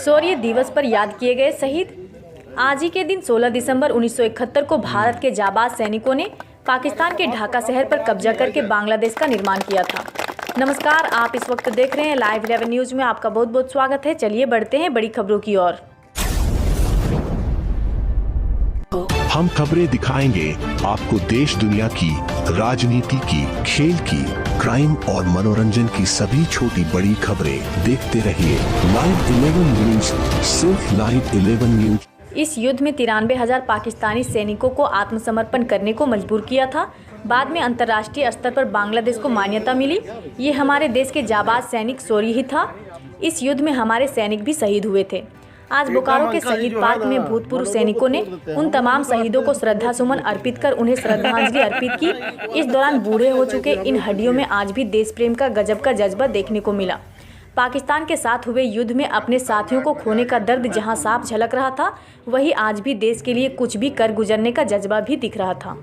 शौर्य दिवस पर याद किए गए शहीद। आज ही के दिन 16 दिसंबर 1971 को भारत के जाबाज सैनिकों ने पाकिस्तान के ढाका शहर पर कब्जा करके बांग्लादेश का निर्माण किया था। नमस्कार, आप इस वक्त देख रहे हैं लाइव 11 न्यूज़ में। आपका बहुत बहुत स्वागत है। चलिए बढ़ते हैं बड़ी खबरों की ओर। हम खबरें दिखाएंगे आपको देश दुनिया की, राजनीति की, खेल की, क्राइम और मनोरंजन की सभी छोटी बड़ी खबरें। देखते रहिए लाइव 11 न्यूज़, सिर्फ लाइव 11 न्यूज़। इस युद्ध में 93,000 पाकिस्तानी सैनिकों को आत्मसमर्पण करने को मजबूर किया था। बाद में अंतर्राष्ट्रीय स्तर पर बांग्लादेश को मान्यता मिली। ये हमारे देश के जाबाज सैनिक शौर्य ही था। इस युद्ध में हमारे सैनिक भी शहीद हुए थे। आज बोकारो के शहीद पार्क में भूतपूर्व सैनिकों ने उन तमाम शहीदों को श्रद्धा सुमन अर्पित कर उन्हें श्रद्धांजलि अर्पित की। इस दौरान बूढ़े हो चुके इन हड्डियों में आज भी देश प्रेम का गजब का जज्बा देखने को मिला। पाकिस्तान के साथ हुए युद्ध में अपने साथियों को खोने का दर्द जहां साफ झलक रहा था, वहीं आज भी देश के लिए कुछ भी कर गुजरने का जज्बा भी दिख रहा था।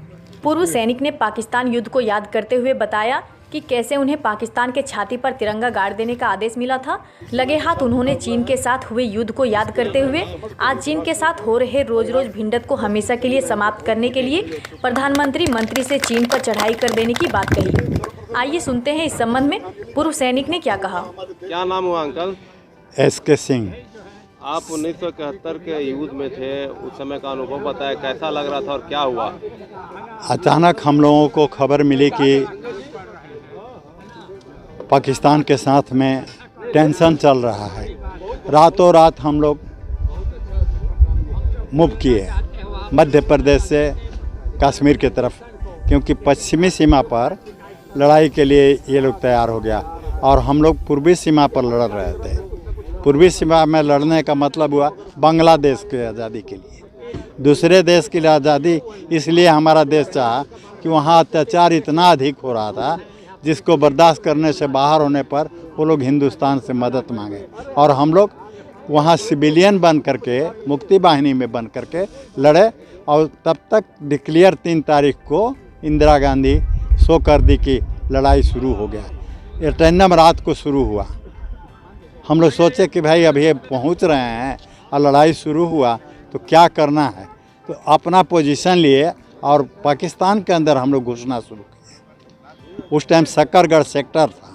पूर्व सैनिक ने पाकिस्तान युद्ध को याद करते हुए बताया कि कैसे उन्हें पाकिस्तान के छाती पर तिरंगा गाड़ देने का आदेश मिला था। लगे हाथ उन्होंने चीन के साथ हुए युद्ध को याद करते हुए आज चीन के साथ हो रहे रोज रोज भिड़ंत को हमेशा के लिए समाप्त करने के लिए प्रधानमंत्री मंत्री से चीन पर चढ़ाई कर देने की बात कही। आइए सुनते हैं इस संबंध में पूर्व सैनिक ने क्या कहा। क्या नाम हुआ अंकल? SK सिंह। आप 1971 के युद्ध में थे, उस समय का अनुभव बताया, कैसा लग रहा था और क्या हुआ? अचानक हम लोगों को खबर मिली कि पाकिस्तान के साथ में टेंशन चल रहा है। रातों रात हम लोग मूव किए मध्य प्रदेश से कश्मीर की तरफ, क्योंकि पश्चिमी सीमा पर लड़ाई के लिए ये लोग तैयार हो गया और हम लोग पूर्वी सीमा पर लड़ रहे थे। पूर्वी सीमा में लड़ने का मतलब हुआ बांग्लादेश की आज़ादी के लिए, दूसरे देश के लिए आज़ादी। इसलिए हमारा देश चाहा कि वहाँ अत्याचार इतना अधिक हो रहा था जिसको बर्दाश्त करने से बाहर होने पर वो लोग हिंदुस्तान से मदद मांगे और हम लोग वहाँ सिविलियन बन करके, मुक्ति वाहिनी में बन करके लड़े। और तब तक डिक्लेयर 3 तारीख को इंदिरा गांधी शो कर दी कि लड़ाई शुरू हो गया। एटेंडम रात को शुरू हुआ। हम लोग सोचे कि भाई अभी पहुँच रहे हैं और लड़ाई शुरू हुआ तो क्या करना है, तो अपना पोजीशन लिए और पाकिस्तान के अंदर हम लोग घुसना शुरू किए। उस टाइम सक्करगढ़ सेक्टर था,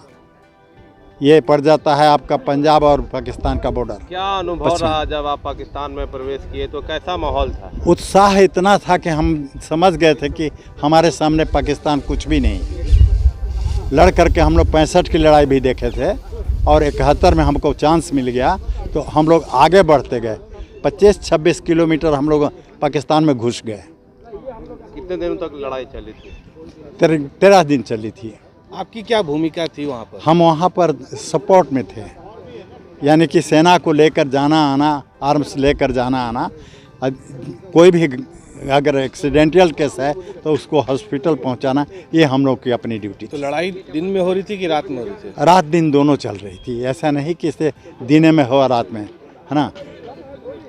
ये पड़ जाता है आपका पंजाब और पाकिस्तान का बॉर्डर। क्या अनुभव रहा जब आप पाकिस्तान में प्रवेश किए, तो कैसा माहौल था? उत्साह इतना था कि हम समझ गए थे कि हमारे सामने पाकिस्तान कुछ भी नहीं। लड़ करके हम लोग 65 की लड़ाई भी देखे थे और 71 में हमको चांस मिल गया तो हम लोग आगे बढ़ते गए। 25-26 किलोमीटर हम लोग पाकिस्तान में घुस गए। कितने दिनों तक लड़ाई चली थी? 13 दिन चली थी। आपकी क्या भूमिका थी वहाँ पर? हम वहाँ पर सपोर्ट में थे, यानी कि सेना को लेकर जाना आना, आर्म्स लेकर जाना आना। कोई भी अगर एक्सीडेंटल केस है तो उसको हॉस्पिटल पहुँचाना, ये हम लोग की अपनी ड्यूटी तो थी। लड़ाई दिन में हो रही थी कि रात में हो रही थी? रात दिन दोनों चल रही थी, ऐसा नहीं कि इसे दिन में हो रात में, है ना।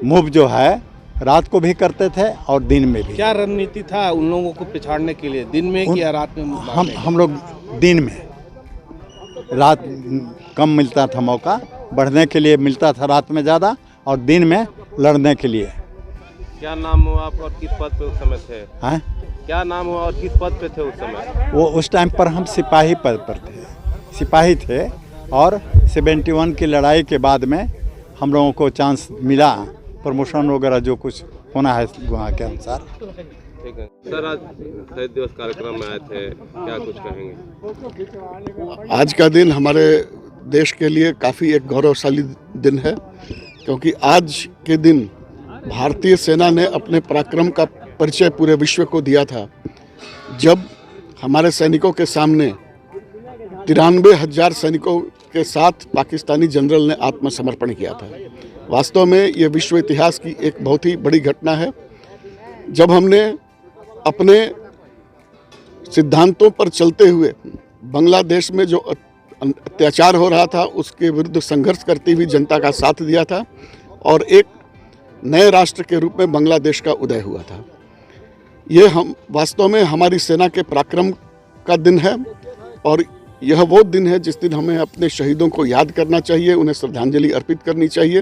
मूव जो है रात को भी करते थे और दिन में भी। क्या रणनीति था उन लोगों को पिछाड़ने के लिए, दिन में कि रात में? हम लोग दिन में, रात कम मिलता था मौका, बढ़ने के लिए मिलता था रात में ज़्यादा और दिन में लड़ने के लिए। क्या नाम हुआ आप और किस पद पे उस समय थे? हैं? क्या नाम हुआ और किस पद पे थे उस समय? वो उस टाइम पर हम सिपाही पद पर थे, सिपाही थे। और 71 की लड़ाई के बाद में हम लोगों को चांस मिला, प्रमोशन वगैरह जो कुछ होना है वहाँ के अनुसार। ठीक है सर, आज शहीद दिवस कार्यक्रम में आए थे, क्या कुछ कहेंगे? आज का दिन हमारे देश के लिए काफ़ी एक गौरवशाली दिन है, क्योंकि आज के दिन भारतीय सेना ने अपने पराक्रम का परिचय पूरे विश्व को दिया था, जब हमारे सैनिकों के सामने 93,000 सैनिकों के साथ पाकिस्तानी जनरल ने आत्मसमर्पण किया था। वास्तव में ये विश्व इतिहास की एक बहुत ही बड़ी घटना है, जब हमने अपने सिद्धांतों पर चलते हुए बांग्लादेश में जो अत्याचार हो रहा था उसके विरुद्ध संघर्ष करती हुई जनता का साथ दिया था और एक नए राष्ट्र के रूप में बांग्लादेश का उदय हुआ था। ये हम वास्तव में हमारी सेना के पराक्रम का दिन है और यह वो दिन है जिस दिन हमें अपने शहीदों को याद करना चाहिए, उन्हें श्रद्धांजलि अर्पित करनी चाहिए।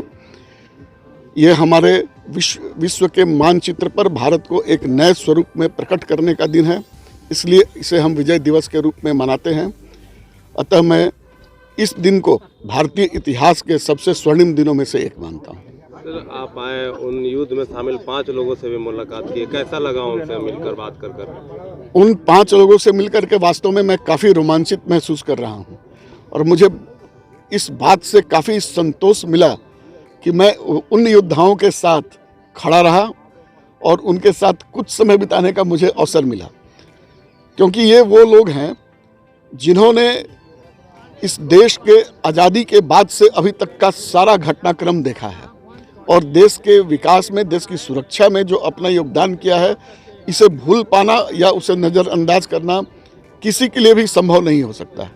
ये हमारे विश्व के मानचित्र पर भारत को एक नए स्वरूप में प्रकट करने का दिन है, इसलिए इसे हम विजय दिवस के रूप में मनाते हैं। अतः मैं इस दिन को भारतीय इतिहास के सबसे स्वर्णिम दिनों में से एक मानता हूँ। सर, आप आए, उन युद्ध में शामिल 5 लोगों से भी मुलाकात की, कैसा लगा उनसे मिलकर बात कर? उन 5 लोगों से मिलकर के वास्तव में मैं काफ़ी रोमांचित महसूस कर रहा हूँ और मुझे इस बात से काफ़ी संतोष मिला कि मैं उन योद्धाओं के साथ खड़ा रहा और उनके साथ कुछ समय बिताने का मुझे अवसर मिला, क्योंकि ये वो लोग हैं जिन्होंने इस देश के आज़ादी के बाद से अभी तक का सारा घटनाक्रम देखा है और देश के विकास में, देश की सुरक्षा में जो अपना योगदान किया है, इसे भूल पाना या उसे नज़रअंदाज करना किसी के लिए भी संभव नहीं हो सकता है।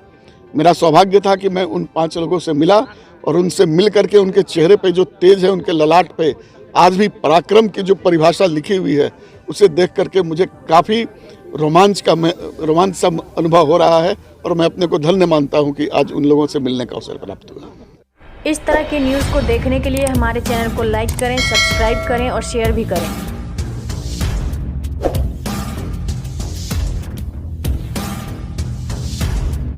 मेरा सौभाग्य था कि मैं उन 5 लोगों से मिला और उनसे मिल करके उनके चेहरे पे जो तेज है, उनके ललाट पे आज भी पराक्रम की जो परिभाषा लिखी हुई है, उसे देख करके मुझे काफ़ी रोमांच सा अनुभव हो रहा है और मैं अपने को धन्य मानता हूं कि आज उन लोगों से मिलने का अवसर प्राप्त हुआ। इस तरह के न्यूज़ को देखने के लिए हमारे चैनल को लाइक करें, सब्सक्राइब करें और शेयर भी करें।